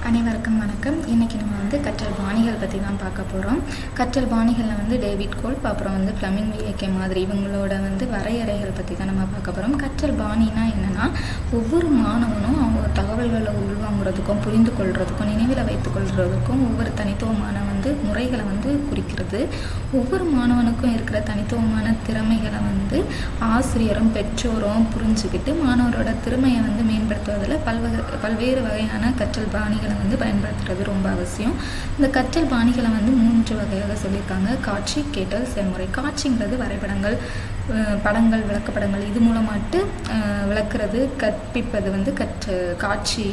அனைவருக்கும் வணக்கம். இன்றைக்கி நம்ம கற்றல் பாணிகள் பற்றி தான் பார்க்க போகிறோம். கற்றல் பாணிகளில் டேவிட் கோல்ப், அப்புறம் ஃப்ளெமிங் விஏகே மாதிரி இவங்களோட வரையறைகள் பற்றி தான் நம்ம பார்க்க போகிறோம். கற்றல் பாணினா என்னென்னா, ஒவ்வொரு மாணவனும் அவங்க தகவல்களை உள்வாங்குறதுக்கும் புரிந்து கொள்கிறதுக்கும் நினைவில் வைத்துக்கொள்கிறதுக்கும் ஒவ்வொரு தனித்துவமான முறைகளை குறிக்கிறது. ஒவ்வொரு மாணவனுக்கும் இருக்கிற தனித்துவமான திறமைகளை ஆசிரியரும் பெற்றோரும் புரிஞ்சுக்கிட்டு மாணவரோட திறமையை மேம்படுத்துவதில் பல்வேறு வகையான கற்றல் பாணிகளை பயன்படுத்துறது ரொம்ப அவசியம். இந்த கற்றல் பாணிகளை 3 வகையாக சொல்லியிருக்காங்க: காட்சி, கேட்டல், செயல்முறை. காட்சிங்கிறது வரைபடங்கள், படங்கள், விளக்கப்படங்கள் இது மூலமாட்டு விளக்குறது, கற்பிப்பது காட்சி.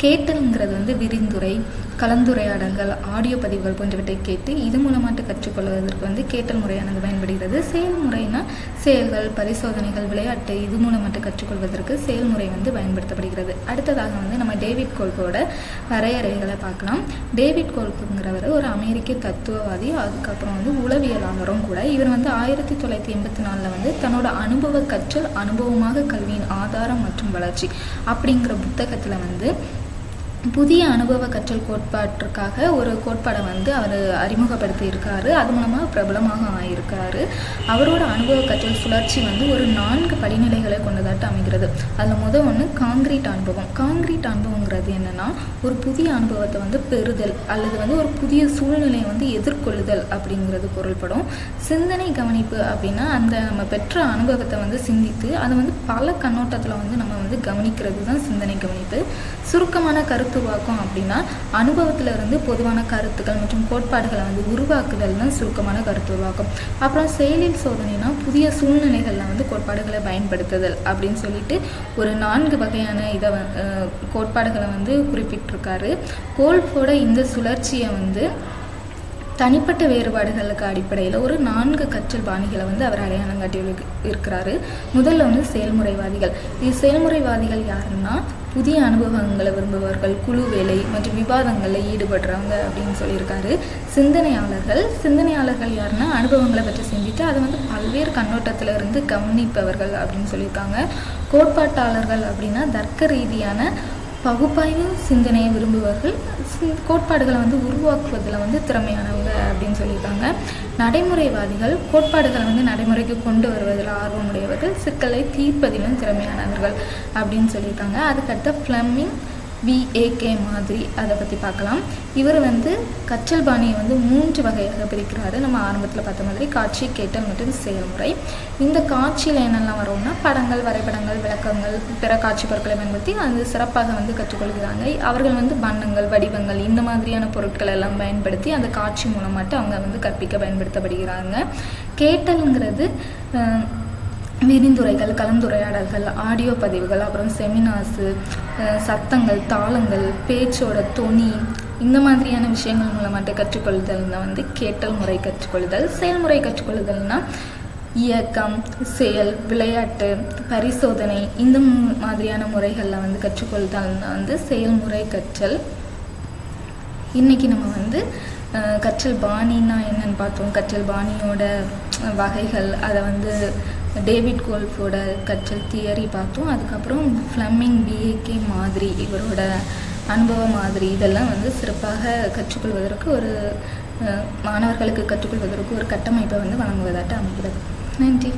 கேட்டல்ங்கிறது விரிந்துரை, கலந்துரையாடல்கள், ஆடியோ பதிவுகள் போன்றவற்றை கேட்டு இது மூலமாட்டு கற்றுக்கொள்வதற்கு கேட்டல் முறையானது பயன்படுகிறது. செயல்முறைனா செயல்கள், பரிசோதனைகள், விளையாட்டு இது மூலமாட்டு கற்றுக்கொள்வதற்கு செயல்முறை பயன்படுத்தப்படுகிறது. அடுத்ததாக நம்ம டேவிட் கோல்போட வரையறைகளை பார்க்கலாம். டேவிட் கோல்புங்கிறவர் ஒரு அமெரிக்க தத்துவவாதி, அதுக்கப்புறம் உளவியலாளரும் கூட. இவர் 1984 தன்னோட அனுபவ கற்றல், அனுபவமாக கல்வியின் ஆதாரம் மற்றும் வளர்ச்சி அப்படிங்கிற புத்தகத்தில் புதிய அனுபவ கற்றல் கோட்பாட்டிற்காக ஒரு கோட்பாடை அவர் அறிமுகப்படுத்தி இருக்காரு. அது மூலமாக பிரபலமாக ஆயிருக்காரு. அவரோட அனுபவ கற்றல் சுழற்சி ஒரு 4 படிநிலைகளை கொண்டதாட்டு அமைகிறது. அதில் ஒன்று காங்கிரீட் அனுபவம். காங்கிரீட் அனுபவங்கிறது என்னென்னா, ஒரு புதிய அனுபவத்தை பெறுதல் அல்லது ஒரு புதிய சூழ்நிலையை எதிர்கொள்ளுதல் அப்படிங்கிறது பொருள்படும். சிந்தனை கவனிப்பு அப்படின்னா அந்த நம்ம பெற்ற அனுபவத்தை சிந்தித்து அதை பல கண்ணோட்டத்தில் நம்ம கவனிக்கிறது தான் சிந்தனை கவனிப்பு. சுருக்கமான கருத்துவாக்கம் அப்படின்னா அனுபவத்திலிருந்து பொதுவான கருத்துக்கள் மற்றும் கோட்பாடுகளை உருவாக்குதல் தான் சுருக்கமான கருத்துருவாக்கம். அப்புறம் செயலில் சோதனைனா புதிய சூழ்நிலைகளில் கோட்பாடுகளை பயன்படுத்துதல் அப்படின்னு சொல்லிட்டு ஒரு 4 வகையான கோட்பாடுகளை குறிப்பிட்டிருக்காரு. கோல்போட இந்த சுழற்சியை தனிப்பட்ட வேறுபாடுகளுக்கு அடிப்படையில் ஒரு 4 கற்றல் பாணிகளை அவர் அடையாளம் காட்டி இருக்கிறாரு. முதல்ல செயல்முறைவாதிகள். செயல்முறைவாதிகள் யாருன்னா, புதிய அனுபவங்களை விரும்புபவர்கள், குழு வேலை மற்றும் விவாதங்களில் ஈடுபடுறவங்க அப்படின்னு சொல்லியிருக்காரு. சிந்தனையாளர்கள் யாருன்னா, அனுபவங்களை பற்றி சிந்தித்து அதை பல்வேறு கண்ணோட்டத்தில் இருந்து கவனிப்பவர்கள் அப்படின்னு சொல்லியிருக்காங்க. கோட்பாட்டாளர்கள் அப்படின்னா தர்க்க ரீதியான பகுப்பாய்வு சிந்தனையை விரும்புபவர்கள், கோட்பாடுகளை உருவாக்குவதில் திறமையானவங்க அப்படின்னு சொல்லியிருக்காங்க. நடைமுறைவாதிகள் கோட்பாடுகளை நடைமுறைக்கு கொண்டு வருவதில் ஆர்வமுடையவர்கள், சிக்கலை தீர்ப்பதிலும் திறமையானவர்கள் அப்படின்னு சொல்லியிருக்காங்க. அதுக்கடுத்த ஃப்ளெமிங் விஏகே மாதிரி அதை பற்றி பார்க்கலாம். இவர் கற்றல் பாணியை 3 வகையாக பிரிக்கிறாரு. நம்ம ஆரம்பத்தில் பார்த்த மாதிரி காட்சி, கேட்டல் மற்றும் செயல்முறை. இந்த காட்சியில் என்னெல்லாம் வரும்னா, படங்கள், வரைபடங்கள், விளக்கங்கள், பிற காட்சி பொருட்களை பயன்படுத்தி அது சிறப்பாக கற்றுக்கொள்கிறாங்க. அவர்கள் வண்ணங்கள், வடிவங்கள் இந்த மாதிரியான பொருட்கள் எல்லாம் பயன்படுத்தி அந்த காட்சி மூலமாட்டு அவங்க கற்பிக்க பயன்படுத்தப்படுகிறாங்க. கேட்டல்ங்கிறது விரிந்துரைகள், கலந்துரையாடல்கள், ஆடியோ பதிவுகள், அப்புறம் செமினார்ஸு, சத்தங்கள், தாளங்கள், பேச்சோட தொனி இந்த மாதிரியான விஷயங்கள் மூலமாட்டு கற்றுக்கொள்ளுதல் கேட்டல் முறை கற்றுக்கொள்ளுதல். செயல்முறை கற்றுக்கொள்ளுதல்னா இயக்கம், செயல், விளையாட்டு, பரிசோதனை இந்த மாதிரியான முறைகளில் கற்றுக்கொள்ளுதல் செயல்முறை கற்றல். இன்றைக்கி நம்ம கற்றல் பாணின்னா என்னன்னு பார்த்தோம். கற்றல் பாணியோட வகைகள், அதை டேவிட் கோல்போட கற்றல் தியரி பார்த்தோம். அதுக்கப்புறம் ஃப்ளெமிங் விஏகே மாதிரி இவரோட அனுபவ மாதிரி இதெல்லாம் சிறப்பாக கற்றுக்கொள்வதற்கு மாணவர்களுக்கு கற்றுக்கொள்வதற்கு ஒரு கட்டமைப்பை வழங்குவதாட்டு அமைகிறது. நன்றி.